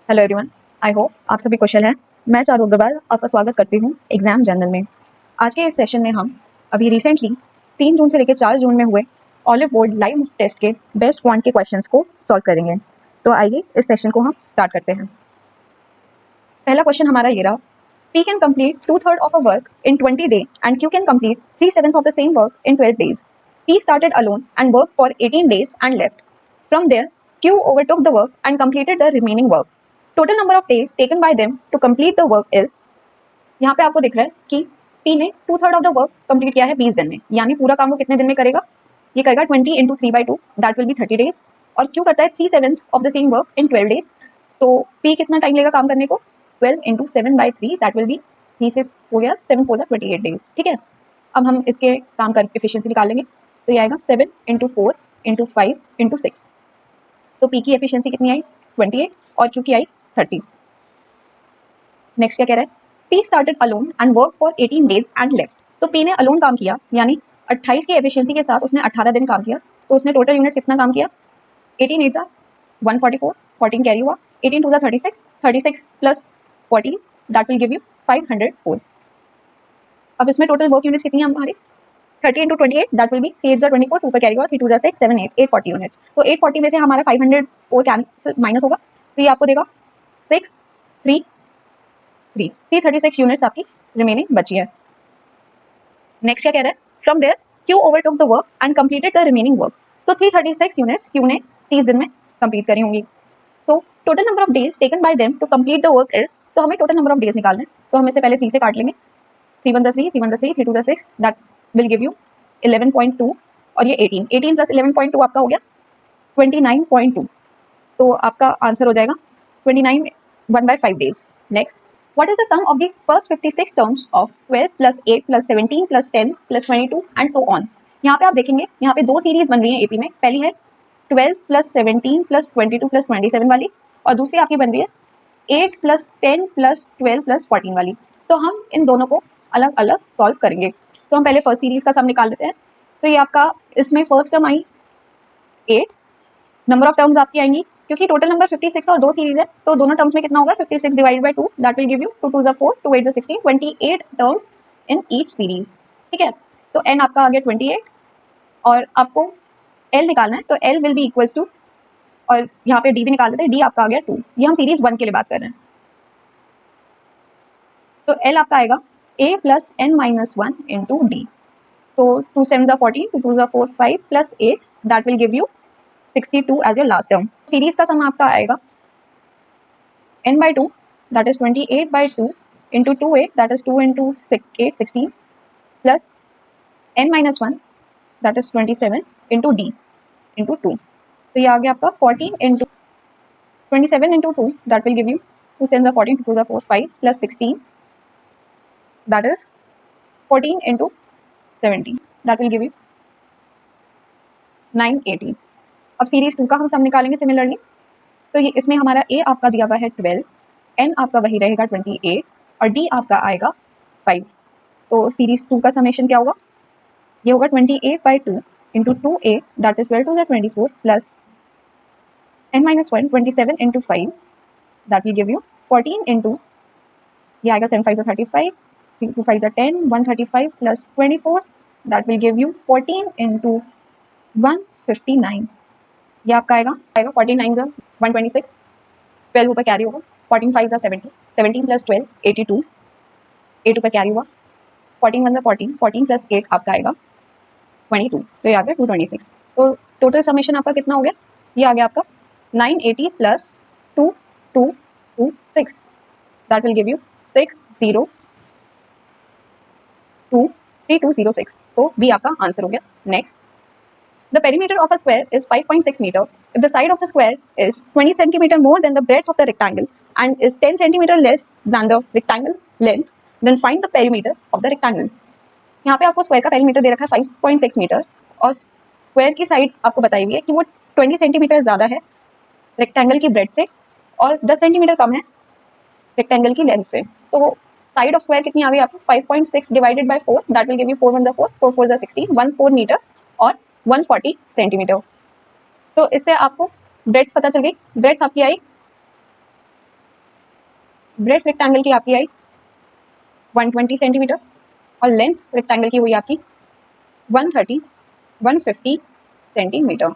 Hello everyone, I hope आप सभी कुशल हैं। मैं चारू अग्रवाल आपका स्वागत करती हूँ एग्जाम जर्नल में। आज के इस सेशन में हम अभी रिसेंटली 3 जून से लेकर 4 जून में हुए ऑलिव बोर्ड लाइव टेस्ट के बेस्ट क्वांट के क्वेश्चंस को सॉल्व करेंगे। तो आइए इस सेशन को हम स्टार्ट करते हैं। पहला क्वेश्चन हमारा ये रहा, P can complete 2/3 of a work in 20 days and Q can complete 3/7 of the same work in 12 days. P started alone and worked for 18 days and left. From there, Q overtook the work and completed the remaining work. Total number of days taken by them to complete the work is, यहाँ पे आपको दिख रहा है कि P ने 2/3 of the work complete किया है 20 दिन में, यानी पूरा काम वो कितने दिन में करेगा? ये करेगा 20 × 3/2, दैट विल बी 30 डेज। और Q करता है 3/7 of the same work in 12 days. तो P कितना टाइम लेगा काम करने को? 12 × 7/3, दैट विल बी 3 से हो गया 7 4 28 डेज। ठीक है, अब हम इसके काम कर एफिशिएंसी निकाल लेंगे। तो ये आएगा 7 × 4 × 5 × 6। तो P की एफिशिएंसी कितनी आई? 28 और Q की आई 30। नेक्स्ट क्या कह रहा है? P started alone and worked for 18 days and left. तो P ने अलोन काम किया, यानी 28 की एफिशिएंसी के साथ उसने 18 दिन काम किया। तो उसने टोटल यूनिट्स कितना काम किया? 18 8 144, 14 कैरी हुआ, 18 2 36, 36 plus 14 that will give you 504। अब इसमें टोटल वर्क यूनिट्स कितनी है हमारी? 30 × 28 दैट विल बी 3 8 24, 2 पर कैरी हुआ, 3 2 6 7 8 840 यूनिट्स। तो 840 में से हमारा 504 कैंसिल माइनस होगा, तो ये आपको देगा 6 3 336 यूनिट्स आपकी रिमेनिंग बची है। नेक्स्ट क्या कह रहा है? From there Q overtook the work and completed the remaining work. तो 336 यूनिट्स क्यू ने 30 दिन में कंप्लीट करी होंगी। So total number of days taken by them to complete the work is, तो हमें टोटल नंबर ऑफ डेज निकालना है। तो हम इसे पहले 3 से काट लेंगे। 3 1 3, 3 1 3, 3 2 6, दैट विल गिव यू 11.2 और ये 18 18 प्लस 11.2 आपका हो गया 29.2। तो आपका आंसर हो जाएगा 29 1/5 days. Next, what is the sum of the first 56 terms of 12 plus 8 plus 17 plus 10 plus 22 and so on? यहाँ पे आप देखेंगे, यहाँ पे दो सीरीज बन रही है एपी में। पहली है 12 plus 17 plus 22 plus 27 वाली, और दूसरी आपकी बन रही है 8 plus 10 plus 12 plus 14 वाली। तो हम इन दोनों को अलग अलग सॉल्व करेंगे। तो हम पहले फर्स्ट सीरीज का सम निकाल लेते हैं। तो ये आपका, इसमें first term I 8, number of terms आपकी आएंगी, क्योंकि टोटल नंबर 56 और दो सीरीज है, तो दोनों टर्म्स में कितना होगा? 56 divided by 2, that will give you 2 2 4, 2 8 16, 28 terms in each series. ठीक है, तो n आपका आ गया 28 और आपको l निकालना है, तो l will be equals to, और यहाँ पे d भी निकाल देते हैं, d आपका आ गया 2। ये हम सीरीज 1 के लिए बात कर रहे हैं। तो l आपका आएगा a plus n minus 1 into d. तो 2 7 14, 2 2 4 5 plus 8, that will give you 62 as your last term. Series का सम आपका आएगा n/2, that is 28/2 into 2 8, that is 2 into 8 16 plus n-1, that is 27 into d into 2। तो ये आ गया आपका 14 into 27 into 2, that will give you 2 7 14, 2 2 4 5 plus 16, that is 14 into 17, that will give you 918। अब series 2 का हम सम निकालेंगे सिमिलरली। तो ये इसमें हमारा a आपका दिया हुआ है 12, n आपका वही रहेगा 28 और d आपका आएगा 5। तो सीरीज 2 का समेशन क्या होगा? ये होगा 28/2 into 2a, that is 12 2 24 plus n-1 27 into 5, that will give you 14 into, ये आएगा 7 5 35, 2 5 10, 135 plus 24, that will give you 14 into 159। ये आपका आएगा 49 126, 12 ऊपर कैरी होगा, 14 5 70, 17 प्लस 12 82, 8 ऊपर कैरी हुआ, 14 1 14, 14 प्लस 8 आपका आएगा 22, तो ये आ गया 226। तो टोटल समेशन आपका कितना हो गया? ये आ गया आपका 980 plus 2226, that will give you 6023206। तो बी आपका आंसर हो गया। Next, the perimeter of a square is 5.6 meter. If the side of the square is 20 centimeter more than the breadth of the rectangle and is 10 centimeter less than the rectangle length, then find the perimeter of the rectangle. यहाँ पे आपको square का perimeter दे रखा है 5.6 metre और square की side आपको बताई हुई है कि वो 20 सेंटीमीटर ज़्यादा है रेक्टेंगल की ब्रेड से और 10 सेंटीमीटर कम है रेक्टेंगल की लेंथ से। तो साइड ऑफ स्क्वायर कितनी आ गई आपको? 5.6 divided by 4, that will give you 4 1 4, 4 4 16, 14 metre और 140 सेंटीमीटर। तो इससे आपको ब्रेड्थ पता चल गई। ब्रेड्थ आपकी आई ब्रेथ रेक्टेंगल की आपकी आई 120 सेंटीमीटर और लेंथ रेक्टेंगल की हुई आपकी 130 150 सेंटीमीटर।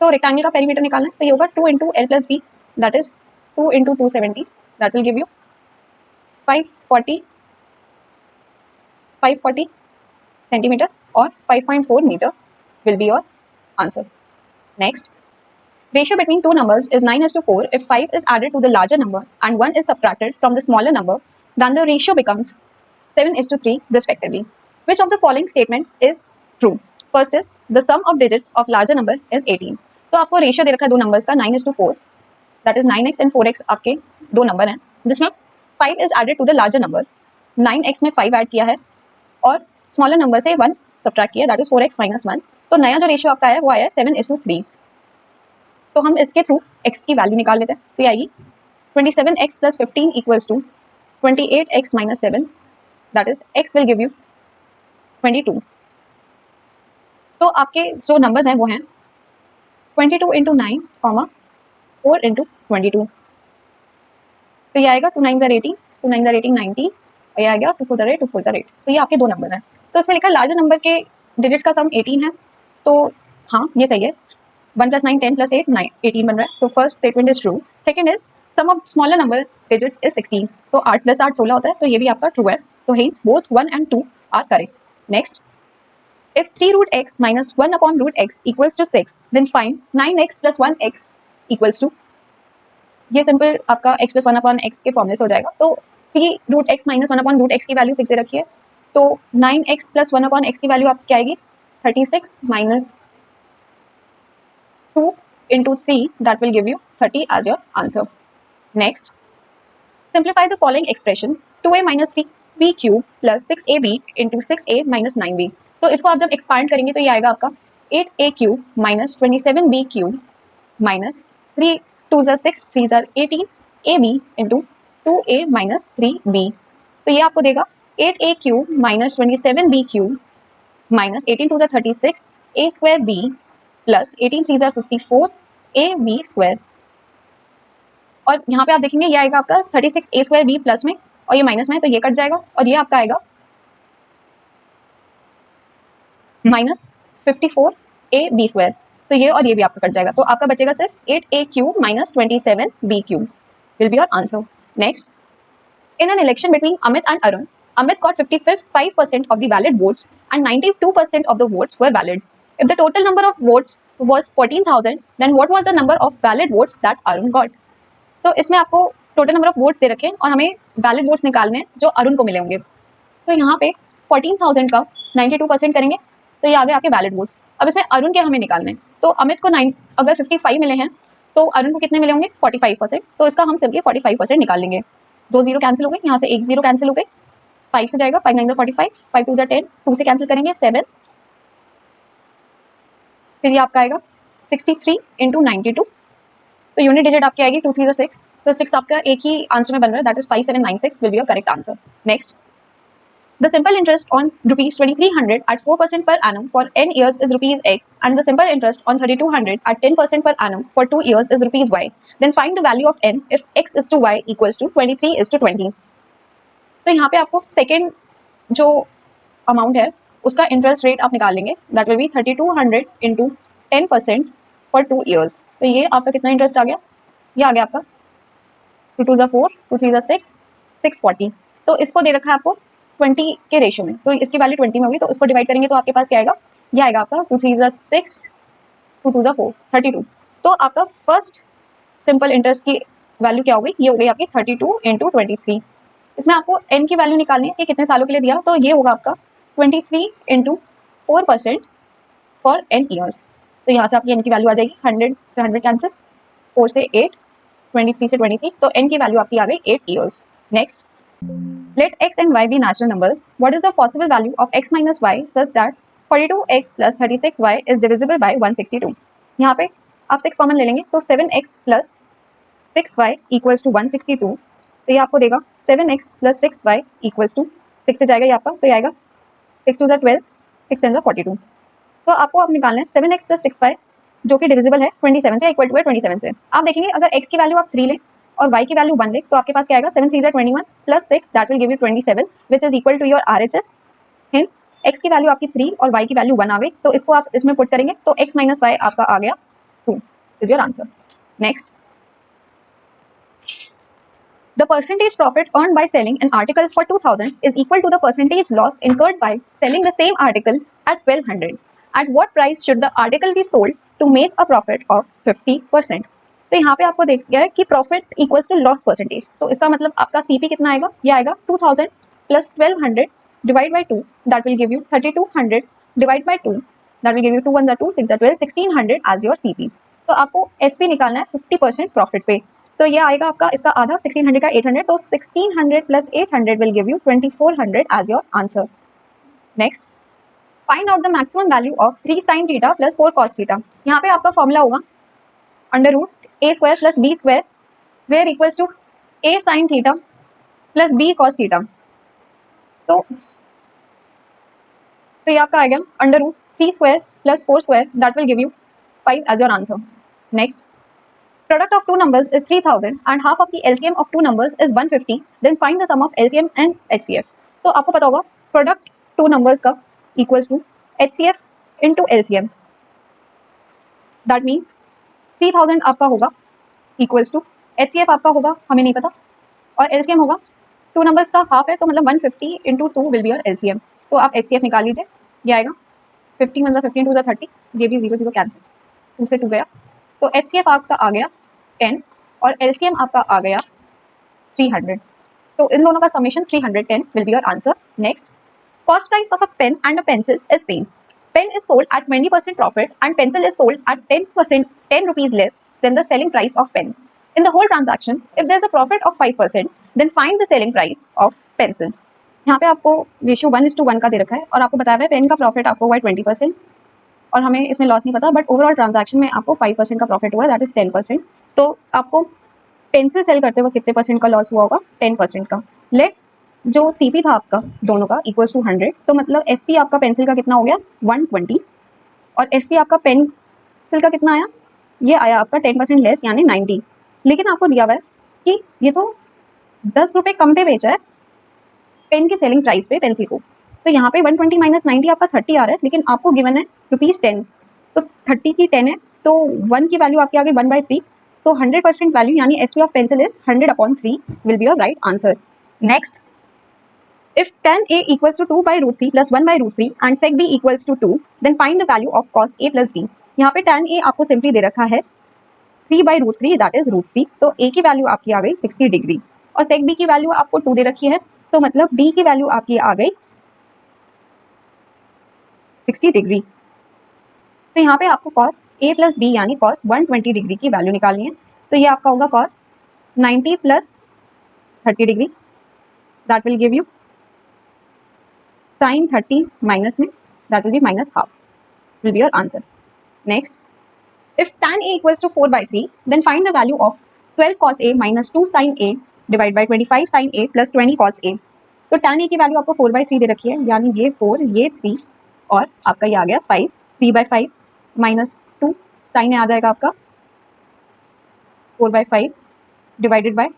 तो रेक्टेंगल का पेरीमीटर निकालना है तो ये होगा 2 into l plus b, that is 2 into 270, that will give you 540 centimetre और 5.4 metre will be your answer. Next, ratio between two numbers is 9:4. If 5 is added to the larger number and 1 is subtracted from the smaller number, then the ratio becomes 7:3 respectively. Which of the following statement is true? First is the sum of digits of larger number is 18. तो आपको ratio दे रखा है दो numbers का 9:4, that is 9x and 4x आपके दो number हैं जिसमें 5 is added to the larger number, 9x में 5 ऐड किया है और स्मॉलर नंबर से 1 सब्ट्रैक्ट किया, दैट इज 4x माइनस 1। तो नया जो रेशियो आपका है वो आया है 7:3। तो हम इसके थ्रू x की वैल्यू निकाल लेते हैं। तो ये आएगी 27x plus 15 equals to 28x minus 7, that is x will give you 22। तो आपके जो नंबर्स हैं वो हैं 22 इंटू 9 कॉमा 4 इंटू 22। तो ये आएगा 2 9 18, 2 9 18 90 और ये आ गया 2 4 8, 2 4 8। तो ये आपके दो नंबर्स हैं। तो इसमें लिखा लार्जर नंबर के डिजिट्स का सम 18 है, तो हाँ ये सही है। 1 + 9 10 + 8 9 18 बन रहा है, तो first statement is true. Second is sum of smaller number digits is 16, तो 8 + 8 16 होता है, तो ये भी आपका ट्रू है। तो hence both 1 and 2 are correct. Next, if 3√x minus 1/√x equals to 6, then find 9x plus 1x equals to, ये सिंपल आपका x plus 1/x के फॉर्मूले से हो जाएगा। तो 3√x minus 1/√x की वैल्यू 6 दे रखी है, तो 9x plus 1/x की वैल्यू आपकी क्या आएगी 36 minus 2 into 3, that will give you 30 as your answer. Next, simplify the following expression 2a minus 3b cube plus 6ab into 6a minus 9b। तो इसको आप जब एक्सपांड करेंगे तो ये आएगा आपका 8a cube minus 27b cube minus 3 2 6 3 18 ab into 2a minus 3b। तो ये आपको देगा 8a cube minus 27b cube minus 18 2 36 a square b plus 18 3 54 a b square. और यहाँ पे आप देखेंगे ये आएगा आपका 36 a स्क्वायर b प्लस में और ये माइनस में है, तो ये कट जाएगा और ये आपका आएगा माइनस 54 a b स्क्वायर। तो ये और ये भी आपका कट जाएगा, तो आपका बचेगा सिर्फ 8a cube minus 27b cube will be your answer. Next, in an election between Amit and Arun, Amit got 55% of the valid votes and 92% of the votes were valid. If the total number of votes was 14,000, then what was the number of valid votes that Arun got? तो इसमें आपको total number of votes दे रखे हैं और हमें valid votes निकालने हैं जो अरुण को मिले होंगे। तो यहाँ पे 14,000 का 92% करेंगे तो ये आ गए आपके वैलिड वोट्स। अब इसमें अरुण के हमें निकालने हैं, तो अमित को 9 अगर 55 मिले हैं तो अरुण को कितने मिले होंगे 45%। तो इसका हम सिंपली 45% निकाल लेंगे। 2 0 कैंसिल हो गए, यहाँ से 1 0 कैंसिल हो गए, 5 से जाएगा 5 9 45, 5 2 10, 2 से कैंसिल करेंगे 7, फिर ये आपका आएगा 63 इंटू 92। तो यूनिट डिजिट आपकी आएगी 2 3 6, तो 6 आपका एक ही आंसर में बन रहा है, that is 5796 will be your correct answer. Next, the simple interest on rupees 2300 at 4% per annum for n years is rupees x and the simple interest on 3200 at 10% per annum for 2 years is rupees y. Then find the value of n if x is to y equals to 23 is to 20. तो यहाँ पे आपको second जो amount है उसका interest rate आप निकाल लेंगे, that will B 3200 into 10% for 2 years. तो ये आपका कितना इंटरेस्ट आ गया, ये आ गया आपका 2 2 4, 2 3 6, 640। तो इसको दे रखा है आपको 20 के रेशियो में, तो इसकी वैल्यू 20 में होगी, तो इसको डिवाइड करेंगे तो आपके पास क्या आएगा, ये आएगा आपका 2 3 6, 2 2 4, 32। तो आपका फर्स्ट सिंपल इंटरेस्ट की वैल्यू क्या हो गई, ये हो गई आपकी 32 इंटू 23। इसमें आपको एन की वैल्यू निकालनी है कि कितने सालों के लिए दिया, तो ये होगा आपका 23 इंटू 4% फॉर एन ईयर्स। तो यहाँ से आपकी एन की वैल्यू आ जाएगी 100 से 100 कैंसिल, 4 से 8, 23 से 23, तो एन की वैल्यू आपकी आ गई 8 years. Next, let x and y be natural numbers. What is the possible value of x minus y such that 42x plus 36y is divisible by 162? यहाँ पे आप 6 कॉमन ले लेंगे तो 7x plus 6y equals to 162। तो ये आपको देगा 7x plus 6y equals to 6 से जाएगा ये आपका, तो ये आएगा 6 2 12, 6 10 42। तो आपको अब निकालना है 7x plus 6y जो कि डिविजिबल है 27 से, इक्वल टू है 27 से। आप देखेंगे अगर x की वैल्यू आप 3 लें और y की वैल्यू 1 ले तो आपके पास क्या आएगा 7 3 21 plus 6 that will give you 27 which is equal to your RHS। Hence x की वैल्यू आपकी 3 और y की वैल्यू 1 आ गई, तो इसको आप इसमें पुट करेंगे तो x माइनस y आपका आ गया 2 is your answer. Next, the percentage profit earned by selling an article for 2000 is equal to the percentage loss incurred by selling the same article at 1200. At what price should the article be sold to make a profit of 50%? तो यहाँ पे आपको देख गया है कि profit equals to loss percentage, तो इसका मतलब आपका सीपी कितना आएगा, ये आएगा 2000 plus 1200 divide by 2 that will give you 3200 divide by 2 that will give you 2 1 2 6 12 1600 as your CP. तो आपको एसपी निकालना है 50% प्रॉफिट पे, तो ये आएगा आपका इसका आधा 1600 का 800, तो 1600 plus 800 will give you 2400 as your answer. Next, find out the maximum value of 3 sin theta plus 4 cos theta. यहाँ पे आपका फॉर्मूला होगा under root a square plus b square where equals to a sin theta plus b cos theta. तो ये आपका आएगा under root 3 square plus 4 square that will give you 5 as your answer. Next, product of two numbers is 3000 and half of the LCM of two numbers is 150, then find the sum of LCM and HCF। तो आपको पता होगा product two numbers का equals to HCF into LCM, that means 3000 आपका होगा equals to HCF आपका होगा हमें नहीं पता और LCM होगा टू नंबर्स का हाफ है तो मतलब 150 into 2 will be your LCM। तो आप HCF निकाल लीजिए, ये आएगा 15 1 15 2 30, ये भी 0 0 कैंसिल, 2 से 2 गया, तो HCF आपका आ गया 10 और LCM आपका आ गया 300, तो इन दोनों का summation 310 will be your answer. Next, cost price of a pen and a pencil is same, pen is sold at 20% profit and pencil is sold at 10 rupees less than the selling price of pen. In the whole transaction if there is a profit of 5% then find the selling price of pencil. यहाँ पे आपको ratio 1:1 का दे रखा है और आपको बताया हुआ है पेन का प्रॉफिट आपको हुआ है 20% और हमें इसमें लॉस नहीं पता, बट ओवरऑल ट्रांजैक्शन में आपको 5% का प्रॉफिट हुआ है, दैट इज 10%। तो आपको पेंसिल सेल करते हुए कितने परसेंट का लॉस हुआ होगा, 10% का। लेट जो सीपी था आपका दोनों का इक्वल्स टू 100, तो मतलब एसपी आपका पेंसिल का कितना हो गया 120 और एसपी आपका पेंसिल का कितना आया, ये आया आपका 10% लेस यानी 90। लेकिन आपको दिया हुआ है कि ये तो 10 रुपये कम पे बेचा है पेन के सेलिंग प्राइस पे पेंसिल को, तो यहाँ पे 120 माइनस 90 आपका 30 आ रहा है, लेकिन आपको गिवन है ₹10, तो 30 की 10 है तो 1 की वैल्यू आपकी आ गई 1/3, तो 100% वैल्यू यानी SP of pencil is 100/3 will be your right answer. Next, if tan A equals to 2/√3 plus 1/√3 and sec B equals to 2, then find the value of cos A plus B। यहाँ पे tan A आपको simply दे रखा है 3/√3 that is √3, तो A की value आपकी आ गई 60 degree और sec B की वैल्यू आपको 2 दे रखी है, तो मतलब B की वैल्यू आपकी आ गई 60 डिग्री। तो यहाँ पे आपको cos A प्लस B यानी cos 120 डिग्री की वैल्यू निकालनी है, तो ये आपका होगा cos 90 plus 30 degree that will give you sin 30 minus में that will be minus half will be your answer. Next, if tan A equals to 4/3 then find the value of 12 cos A minus 2 sin A divided by 25 sin A plus 20 cos A। तो tan A की value आपको 4/3 दे रखी है, यानी ये 4 ये 3 और आपका ये आ गया 5, 3/5 माइनस 2 साइन आ जाएगा आपका 4/5 डिवाइडेड बाय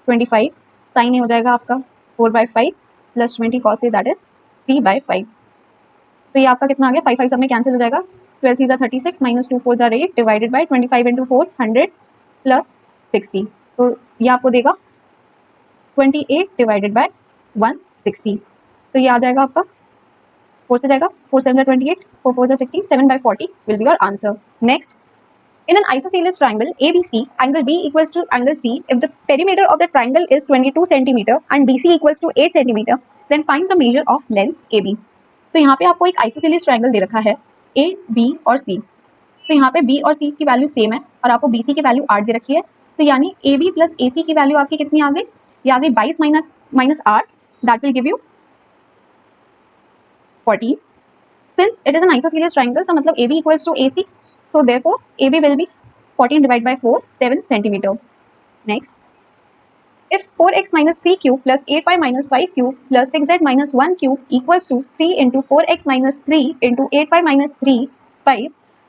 25 साइन ए हो जाएगा आपका 4/5 plus 20 cos A that is 3/5। तो ये आपका कितना आ गया 5 5 सब में कैंसिल हो जाएगा, 12 3 36 minus 2 4 8 divided by 25 into 4 100 plus 60, तो ये आपको देगा 28 डिवाइडेड बाय 160, तो ये आ जाएगा आपका 4 से जाएगा 4 7 28 4 4 16 7/40 will be your answer. Next, in an isosceles triangle ABC, angle B equals to angle C. If the perimeter of the triangle is 22 cm and BC equals to 8 cm, then find the measure of length AB। तो यहाँ पे आपको एक isosceles triangle दे रखा है A, B और C, तो यहाँ पे B और C की वैल्यू सेम है और आपको BC की वैल्यू 8 दे रखी है, तो यानी AB प्लस AC की वैल्यू आपकी कितनी आ गई, ये आ गई 22 minus 8 that will give you 14। Since it is an isosceles triangle, तो मतलब AB equals to AC, so therefore AB will be 14 divided by 4 7 centimeter। Next, if 4x minus 3 cube plus 8y minus 5 cube plus 6z minus 1 cube equals to 3 into 4x minus 3 into 8y minus 3 5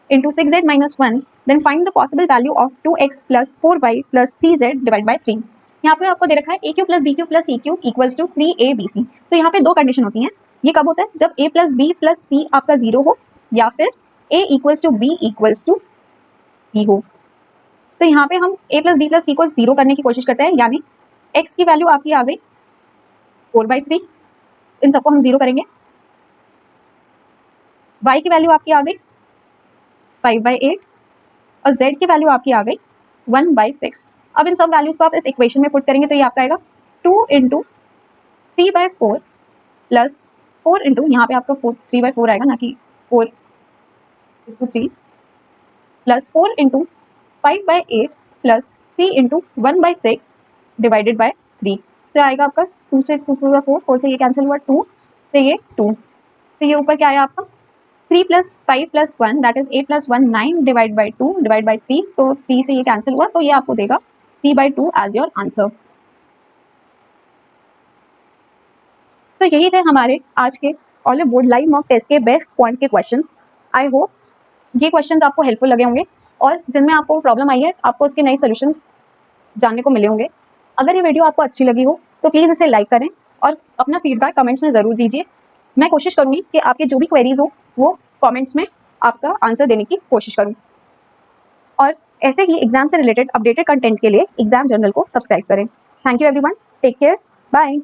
into 6z minus 1, then find the possible value of 2x plus 4y plus 3z divide by 3। यहाँ पे आपको दे रखा है A cube plus B cube plus C cube equals to 3abc। तो यहाँ पे दो कंडीशन होती हैं। ये कब होता है? जब a plus B plus C आपका 0 हो या फिर a equals to B equals to C हो। तो यहाँ पे हम a plus B plus C को 0 करने की कोशिश करते हैं, यानी x की वैल्यू आपकी आ गई 4/3, इन सबको हम 0 करेंगे। y की वैल्यू आपकी आ गई 5/8 और z की वैल्यू आपकी आ गई 1/6। अब इन सब वैल्यूज को आप इस इक्वेशन में पुट करेंगे तो ये आपका आएगा 2 इंटू 3/4 प्लस 4 इंटू, यहाँ पे आपका 3/4 आएगा, ना कि 4/3 plus 4 into 5/8 plus 3 into 1/6 divided by 3। तो आएगा आपका 2 से 2 4 4, 4 से ये कैंसिल हुआ, 2 से ये 2, तो ये ऊपर क्या आया आपका 3 plus 5 plus 1 that is 8 plus 1 9 divide by 2 divide by 3, तो 3 से ये कैंसिल हुआ, तो ये आपको देगा 3/2 एज योर आंसर। तो यही थे हमारे आज के Oliveboard live mock test के बेस्ट पॉइंट के क्वेश्चंस। आई होप ये क्वेश्चंस आपको हेल्पफुल लगे होंगे और जिनमें आपको प्रॉब्लम आई है आपको उसके नए सोल्यूशंस जानने को मिले होंगे। अगर ये वीडियो आपको अच्छी लगी हो तो प्लीज़ इसे लाइक करें और अपना फीडबैक कमेंट्स में ज़रूर दीजिए। मैं कोशिश करूँगी कि आपके जो भी क्वेरीज हो वो कमेंट्स में आपका आंसर देने की कोशिश करूँ। और ऐसे ही एग्जाम से रिलेटेड अपडेटेड कंटेंट के लिए एग्जाम जर्नल को सब्सक्राइब करें। Thank you everyone, take care, bye.